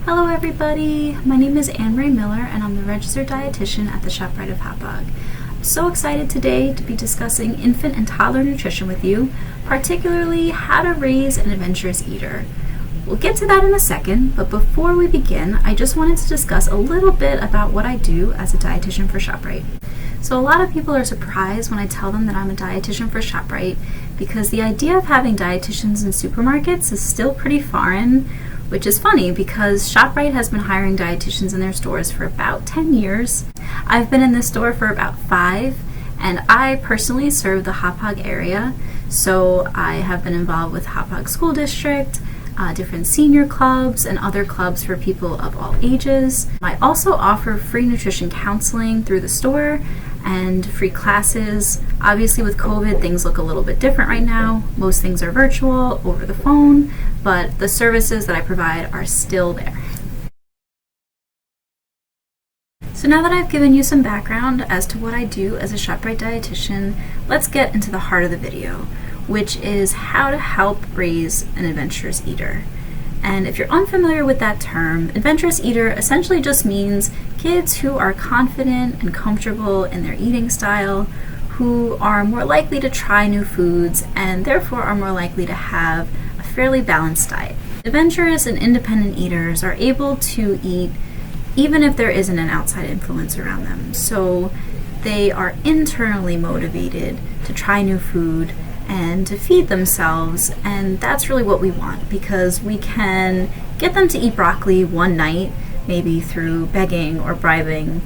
Hello everybody, my name is Annemarie Miller and I'm the registered dietitian at the Shoprite of Hauppauge. I'm so excited today to be discussing infant and toddler nutrition with you, particularly how to raise an adventurous eater. We'll get to that in a second, but before we begin, I just wanted to discuss a little bit about what I do as a dietitian for Shoprite. So a lot of people are surprised when I tell them that I'm a dietitian for Shoprite because the idea of having dietitians in supermarkets is still pretty foreign, which is funny because Shoprite has been hiring dietitians in their stores for about 10 years. I've been in this store for about 5, and I personally serve the Hauppauge area, so I have been involved with Hauppauge School District, different senior clubs, and other clubs for people of all ages. I also offer free nutrition counseling through the store and free classes. Obviously with COVID, things look a little bit different right now. Most things are virtual, over the phone, but the services that I provide are still there. So now that I've given you some background as to what I do as a Shoprite dietitian, let's get into the heart of the video, which is how to help raise an adventurous eater. And if you're unfamiliar with that term, adventurous eater essentially just means kids who are confident and comfortable in their eating style, who are more likely to try new foods, and therefore are more likely to have a fairly balanced diet. Adventurous and independent eaters are able to eat even if there isn't an outside influence around them. So they are internally motivated to try new food and to feed themselves, and that's really what we want because we can get them to eat broccoli one night, maybe through begging or bribing,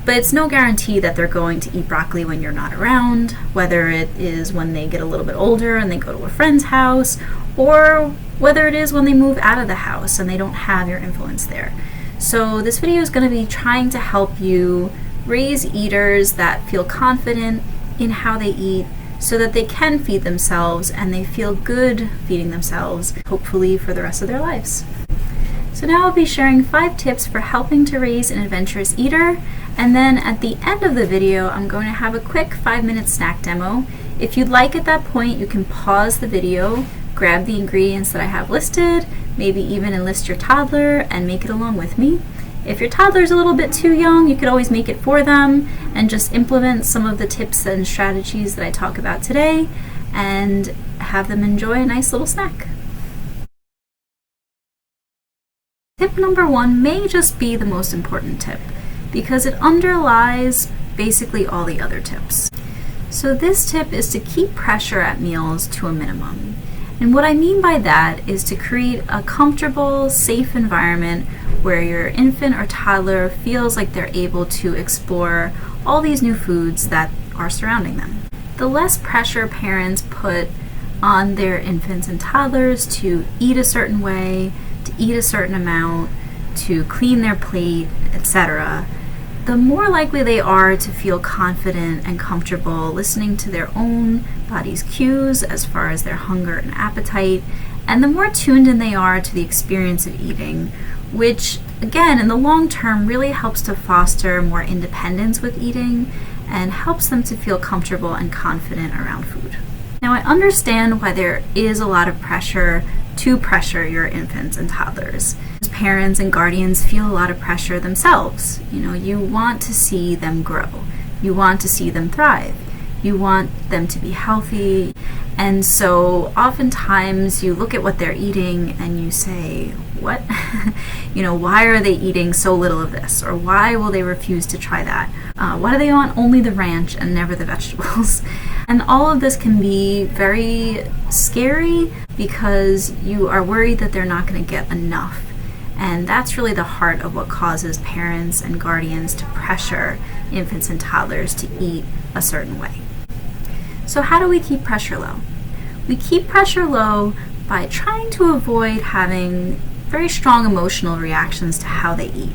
but it's no guarantee that they're going to eat broccoli when you're not around, whether it is when they get a little bit older and they go to a friend's house, or whether it is when they move out of the house and they don't have your influence there. So this video is going to be trying to help you raise eaters that feel confident in how they eat, so that they can feed themselves and they feel good feeding themselves, hopefully for the rest of their lives. So now I'll be sharing 5 tips for helping to raise an adventurous eater, and then at the end of the video I'm going to have a quick 5-minute snack demo. If you'd like at that point, you can pause the video, grab the ingredients that I have listed, maybe even enlist your toddler and make it along with me. If your toddler's a little bit too young, you could always make it for them and just implement some of the tips and strategies that I talk about today and have them enjoy a nice little snack. Tip number 1 may just be the most important tip because it underlies basically all the other tips. So this tip is to keep pressure at meals to a minimum. And what I mean by that is to create a comfortable, safe environment where your infant or toddler feels like they're able to explore all these new foods that are surrounding them. The less pressure parents put on their infants and toddlers to eat a certain way, to eat a certain amount, to clean their plate, etc., the more likely they are to feel confident and comfortable listening to their own body's cues as far as their hunger and appetite, and the more tuned in they are to the experience of eating, which again in the long term really helps to foster more independence with eating and helps them to feel comfortable and confident around food. Now I understand why there is a lot of pressure to pressure your infants and toddlers. Parents and guardians feel a lot of pressure themselves. You want to see them grow. You want to see them thrive. You want them to be healthy. And so oftentimes you look at what they're eating and you say, what? Why are they eating so little of this? Or why will they refuse to try that? Why do they want only the ranch and never the vegetables? And all of this can be very scary because you are worried that they're not going to get enough. And that's really the heart of what causes parents and guardians to pressure infants and toddlers to eat a certain way. So how do we keep pressure low? We keep pressure low by trying to avoid having very strong emotional reactions to how they eat.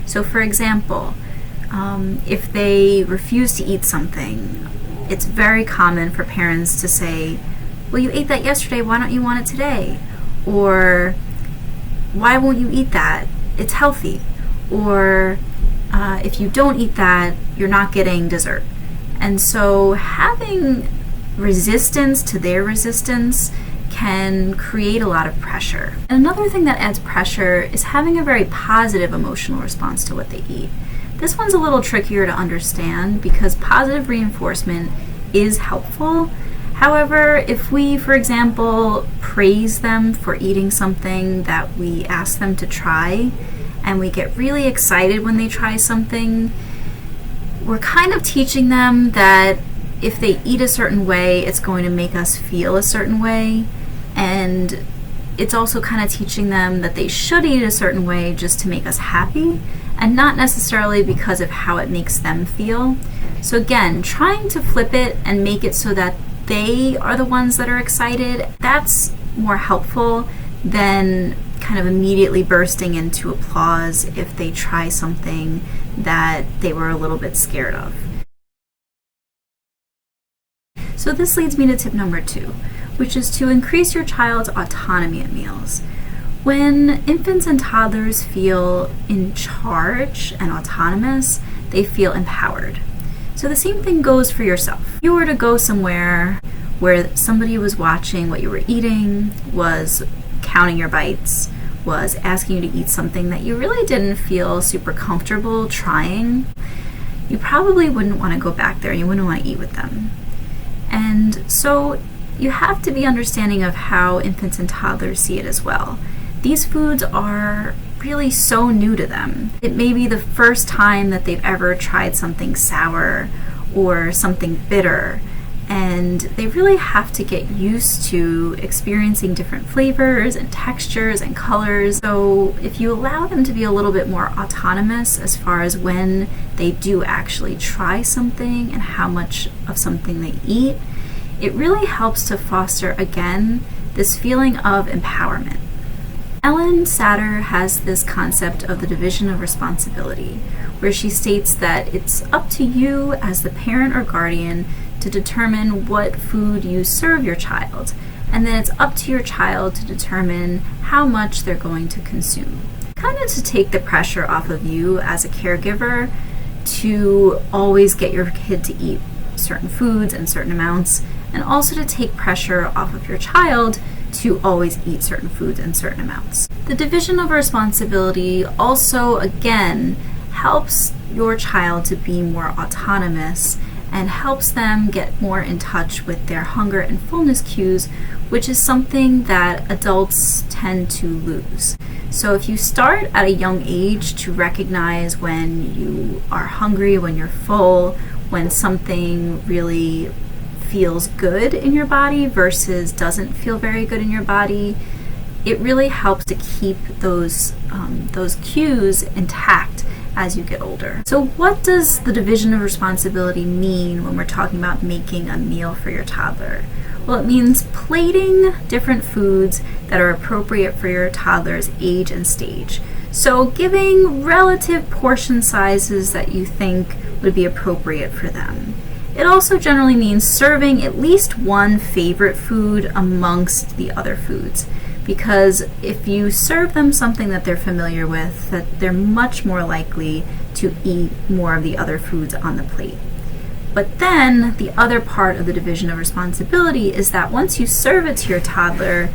So for example, if they refuse to eat something, it's very common for parents to say, well, you ate that yesterday, why don't you want it today? Or, why won't you eat that? It's healthy. Or if you don't eat that, you're not getting dessert. And so having resistance to their resistance can create a lot of pressure. And another thing that adds pressure is having a very positive emotional response to what they eat. This one's a little trickier to understand because positive reinforcement is helpful. However, if we, for example, praise them for eating something that we ask them to try, and we get really excited when they try something, we're kind of teaching them that if they eat a certain way, it's going to make us feel a certain way. And it's also kind of teaching them that they should eat a certain way just to make us happy, and not necessarily because of how it makes them feel. So again, trying to flip it and make it so that they are the ones that are excited, that's more helpful than kind of immediately bursting into applause if they try something that they were a little bit scared of. So this leads me to tip number 2, which is to increase your child's autonomy at meals. When infants and toddlers feel in charge and autonomous, they feel empowered. So the same thing goes for yourself. If you were to go somewhere where somebody was watching what you were eating, was counting your bites, was asking you to eat something that you really didn't feel super comfortable trying, you probably wouldn't want to go back there and you wouldn't want to eat with them. And so you have to be understanding of how infants and toddlers see it as well. These foods are really so new to them. It may be the first time that they've ever tried something sour or something bitter, and they really have to get used to experiencing different flavors and textures and colors. So if you allow them to be a little bit more autonomous as far as when they do actually try something and how much of something they eat, it really helps to foster, again, this feeling of empowerment. Ellen Satter has this concept of the division of responsibility, where she states that it's up to you as the parent or guardian to determine what food you serve your child, and then it's up to your child to determine how much they're going to consume. Kind of to take the pressure off of you as a caregiver to always get your kid to eat certain foods and certain amounts, and also to take pressure off of your child to always eat certain foods and certain amounts. The division of responsibility also, again, helps your child to be more autonomous and helps them get more in touch with their hunger and fullness cues, which is something that adults tend to lose. So if you start at a young age to recognize when you are hungry, when you're full, when something really feels good in your body versus doesn't feel very good in your body, it really helps to keep those cues intact as you get older. So what does the division of responsibility mean when we're talking about making a meal for your toddler? Well, it means plating different foods that are appropriate for your toddler's age and stage. So giving relative portion sizes that you think would be appropriate for them. It also generally means serving at least one favorite food amongst the other foods, because if you serve them something that they're familiar with, that they're much more likely to eat more of the other foods on the plate. But then the other part of the division of responsibility is that once you serve it to your toddler,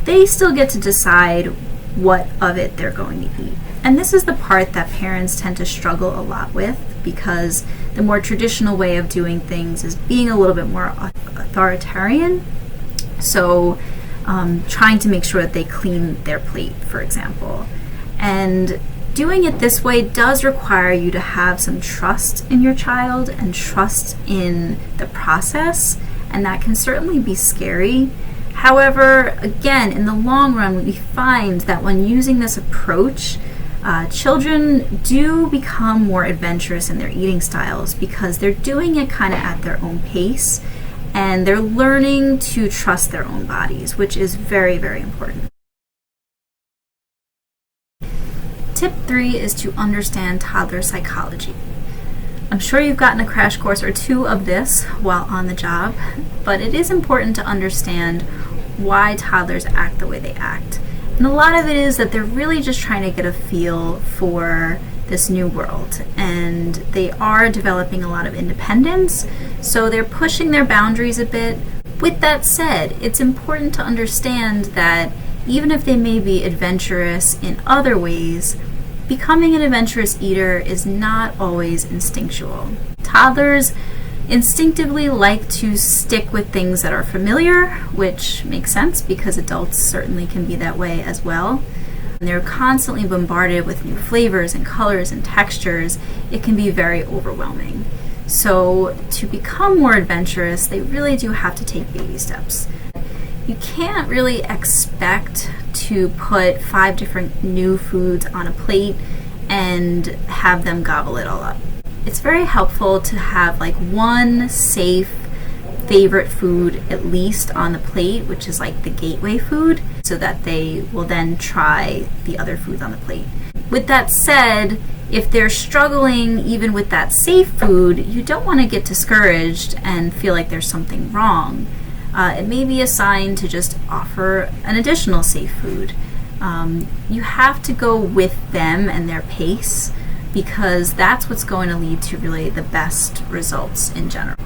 they still get to decide what of it they're going to eat. And this is the part that parents tend to struggle a lot with, because the more traditional way of doing things is being a little bit more authoritarian. So trying to make sure that they clean their plate, for example. And doing it this way does require you to have some trust in your child and trust in the process, and that can certainly be scary. However, again, in the long run, we find that when using this approach, children do become more adventurous in their eating styles because they're doing it kind of at their own pace, and they're learning to trust their own bodies, which is very, very important. Tip 3 is to understand toddler psychology. I'm sure you've gotten a crash course or two of this while on the job, but it is important to understand why toddlers act the way they act. And a lot of it is that they're really just trying to get a feel for this new world, and they are developing a lot of independence, so they're pushing their boundaries a bit, With that said, it's important to understand that even if they may be adventurous in other ways, becoming an adventurous eater is not always instinctual. Toddlers instinctively like to stick with things that are familiar, which makes sense because adults certainly can be that way as well. And they're constantly bombarded with new flavors and colors and textures. It can be very overwhelming. So to become more adventurous, they really do have to take baby steps. You can't really expect to put 5 different new foods on a plate and have them gobble it all up. It's very helpful to have like one safe favorite food at least on the plate, which is like the gateway food, so that they will then try the other foods on the plate. With that said, if they're struggling even with that safe food, you don't want to get discouraged and feel like there's something wrong. It may be a sign to just offer an additional safe food. You have to go with them and their pace, because that's what's going to lead to really the best results in general.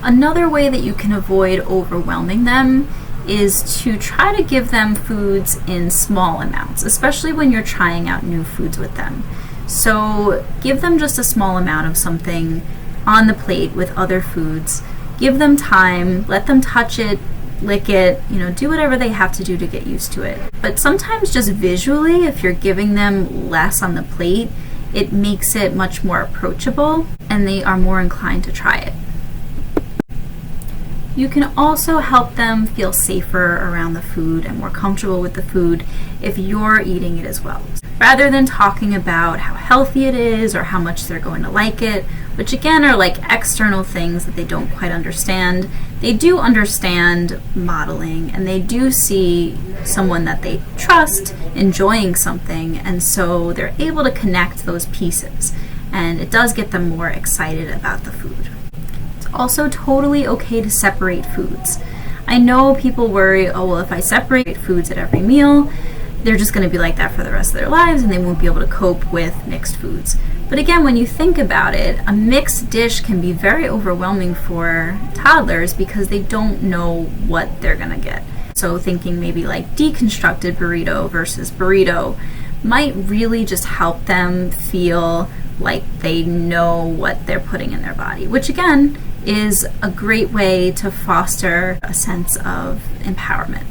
Another way that you can avoid overwhelming them is to try to give them foods in small amounts, especially when you're trying out new foods with them. So give them just a small amount of something on the plate with other foods. Give them time, let them touch it, lick it, do whatever they have to do to get used to it. But sometimes just visually, if you're giving them less on the plate, it makes it much more approachable and they are more inclined to try it. You can also help them feel safer around the food and more comfortable with the food if you're eating it as well. Rather than talking about how healthy it is or how much they're going to like it, which again are like external things that they don't quite understand, they do understand modeling and they do see someone that they trust enjoying something, and so they're able to connect those pieces, and it does get them more excited about the food. Also totally okay to separate foods. I know people worry, oh well, if I separate foods at every meal, they're just going to be like that for the rest of their lives and they won't be able to cope with mixed foods. But again, when you think about it, a mixed dish can be very overwhelming for toddlers because they don't know what they're going to get. So thinking maybe like deconstructed burrito versus burrito might really just help them feel like they know what they're putting in their body, which again is a great way to foster a sense of empowerment.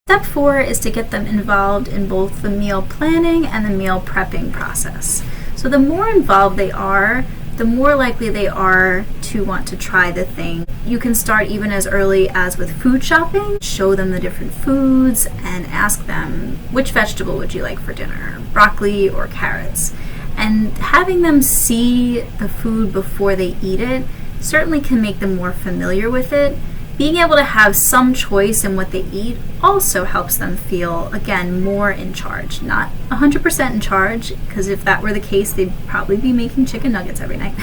Step 4 is to get them involved in both the meal planning and the meal prepping process. So the more involved they are, the more likely they are to want to try the thing. You can start even as early as with food shopping. Show them the different foods and ask them, which vegetable would you like for dinner? Broccoli or carrots? And having them see the food before they eat it certainly can make them more familiar with it. Being able to have some choice in what they eat also helps them feel, again, more in charge. Not 100% in charge, because if that were the case, they'd probably be making chicken nuggets every night.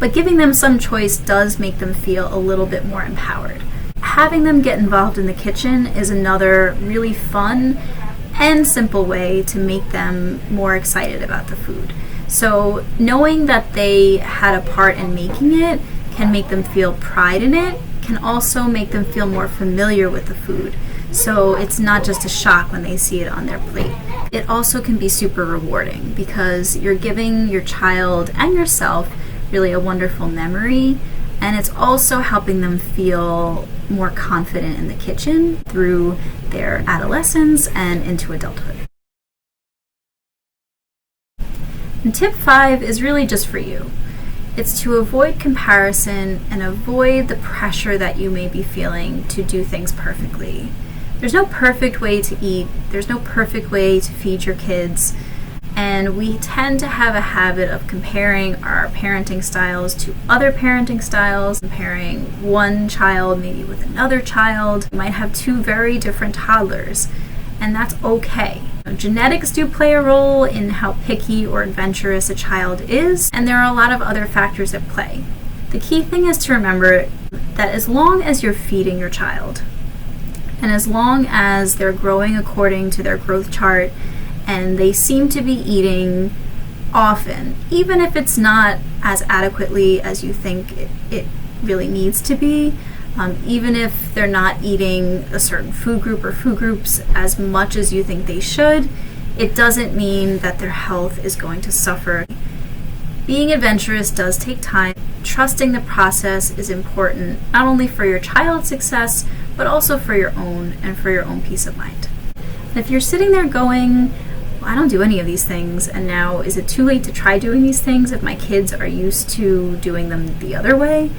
But giving them some choice does make them feel a little bit more empowered. Having them get involved in the kitchen is another really fun and simple way to make them more excited about the food. So knowing that they had a part in making it can make them feel pride in it, can also make them feel more familiar with the food. So it's not just a shock when they see it on their plate. It also can be super rewarding because you're giving your child and yourself really a wonderful memory, and it's also helping them feel more confident in the kitchen through their adolescence and into adulthood. And tip 5 is really just for you. It's to avoid comparison and avoid the pressure that you may be feeling to do things perfectly. There's no perfect way to eat. There's no perfect way to feed your kids. And we tend to have a habit of comparing our parenting styles to other parenting styles, comparing one child maybe with another child. You might have 2 very different toddlers, and that's okay. Genetics do play a role in how picky or adventurous a child is, and there are a lot of other factors at play. The key thing is to remember that as long as you're feeding your child, and as long as they're growing according to their growth chart, and they seem to be eating often, even if it's not as adequately as you think it really needs to be. Even if they're not eating a certain food group or food groups as much as you think they should, it doesn't mean that their health is going to suffer. Being adventurous does take time. Trusting the process is important, not only for your child's success, but also for your own and for your own peace of mind. And if you're sitting there going, well, I don't do any of these things, and now is it too late to try doing these things if my kids are used to doing them the other way?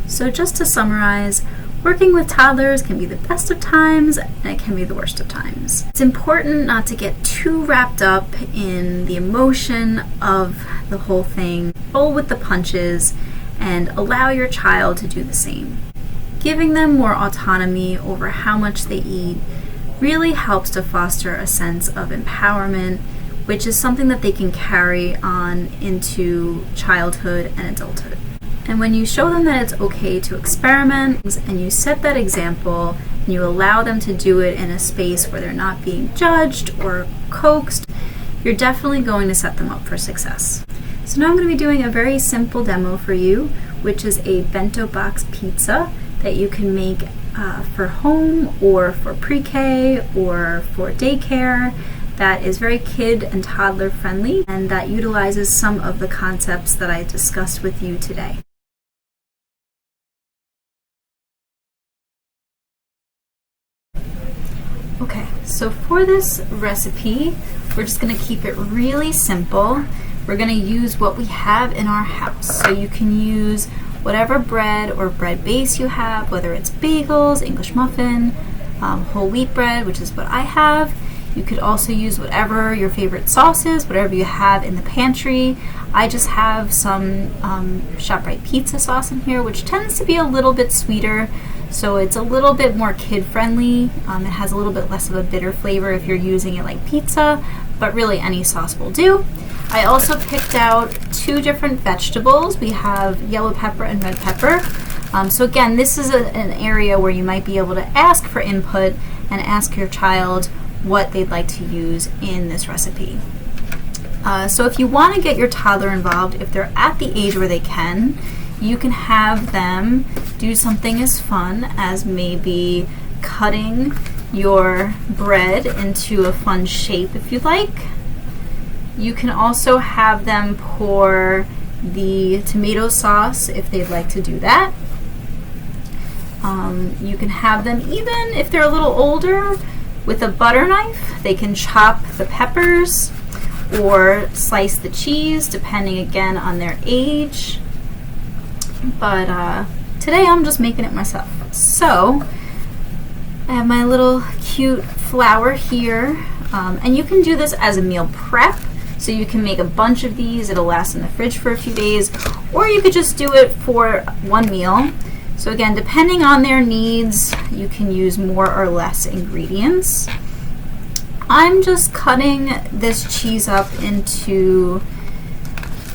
So just to summarize, working with toddlers can be the best of times and it can be the worst of times. It's important not to get too wrapped up in the emotion of the whole thing. Roll with the punches and allow your child to do the same. Giving them more autonomy over how much they eat really helps to foster a sense of empowerment, which is something that they can carry on into childhood and adulthood. And when you show them that it's okay to experiment and you set that example and you allow them to do it in a space where they're not being judged or coaxed, you're definitely going to set them up for success. So now I'm going to be doing a very simple demo for you, which is a bento box pizza that you can make for home or for pre-K or for daycare, that is very kid and toddler friendly and that utilizes some of the concepts that I discussed with you today. Okay, so for this recipe, we're just going to keep it really simple. We're going to use what we have in our house. So you can use whatever bread or bread base you have, whether it's bagels, English muffin, whole wheat bread, which is what I have. You could also use whatever your favorite sauce is, whatever you have in the pantry. I just have some Shoprite pizza sauce in here, which tends to be a little bit sweeter. So it's a little bit more kid-friendly. It has a little bit less of a bitter flavor if you're using it like pizza, but really any sauce will do. I also picked out 2 different vegetables. We have yellow pepper and red pepper. So again, this is an area where you might be able to ask for input and ask your child what they'd like to use in this recipe. So if you want to get your toddler involved, if they're at the age where they can, you can have them do something as fun as maybe cutting your bread into a fun shape if you'd like. You can also have them pour the tomato sauce if they'd like to do that. You can have them, even if they're a little older, with a butter knife. They can chop the peppers or slice the cheese, depending again on their age. But today I'm just making it myself. So I have my little cute flour here, and you can do this as a meal prep. So you can make a bunch of these, it'll last in the fridge for a few days, or you could just do it for one meal. So again, depending on their needs, you can use more or less ingredients. I'm just cutting this cheese up into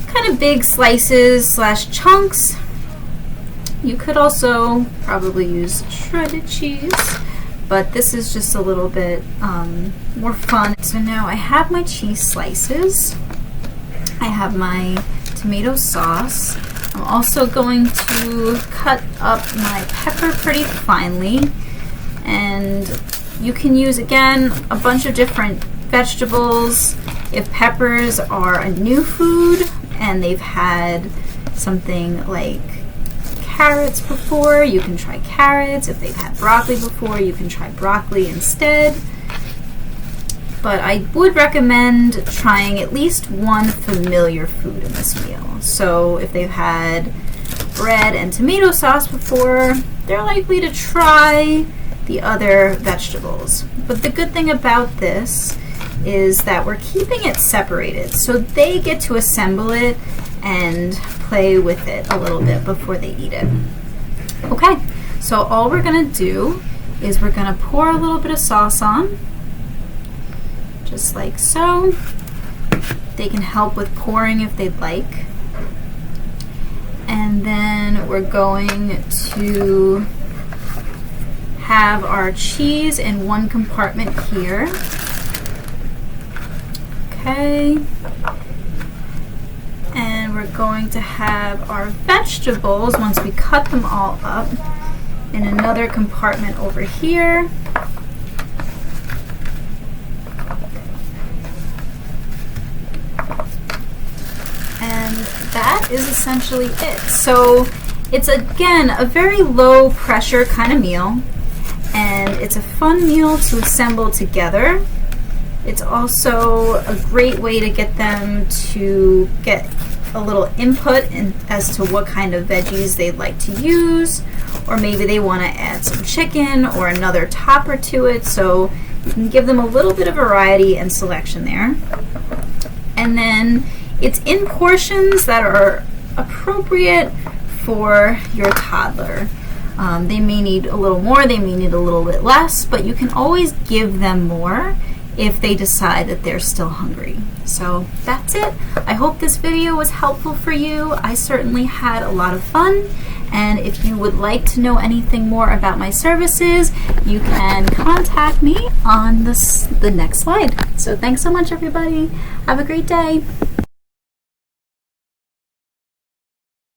kind of big slices / chunks. You could also probably use shredded cheese, but this is just a little bit more fun. So now I have my cheese slices. I have my tomato sauce. I'm also going to cut up my pepper pretty finely, and you can use, again, a bunch of different vegetables. If peppers are a new food and they've had something like carrots before, you can try carrots. If they've had broccoli before, you can try broccoli instead. But I would recommend trying at least one familiar food in this meal. So if they've had bread and tomato sauce before, they're likely to try the other vegetables. But the good thing about this is that we're keeping it separated, so they get to assemble it and play with it a little bit before they eat it. Okay, so all we're gonna do is we're gonna pour a little bit of sauce on, just like so. They can help with pouring if they'd like. And then we're going to have our cheese in one compartment here. Okay. going to have our vegetables, once we cut them all up, in another compartment over here. And that is essentially it. So it's again a very low pressure kind of meal, and it's a fun meal to assemble together. It's also a great way to get them to get a little input as to what kind of veggies they'd like to use, or maybe they want to add some chicken or another topper to it, so you can give them a little bit of variety and selection there. And then it's in portions that are appropriate for your toddler. They may need a little more, they may need a little bit less, but you can always give them more if they decide that they're still hungry. So that's it. I hope this video was helpful for you. I certainly had a lot of fun, and if you would like to know anything more about my services, you can contact me on the next slide. So thanks so much, everybody. Have a great day.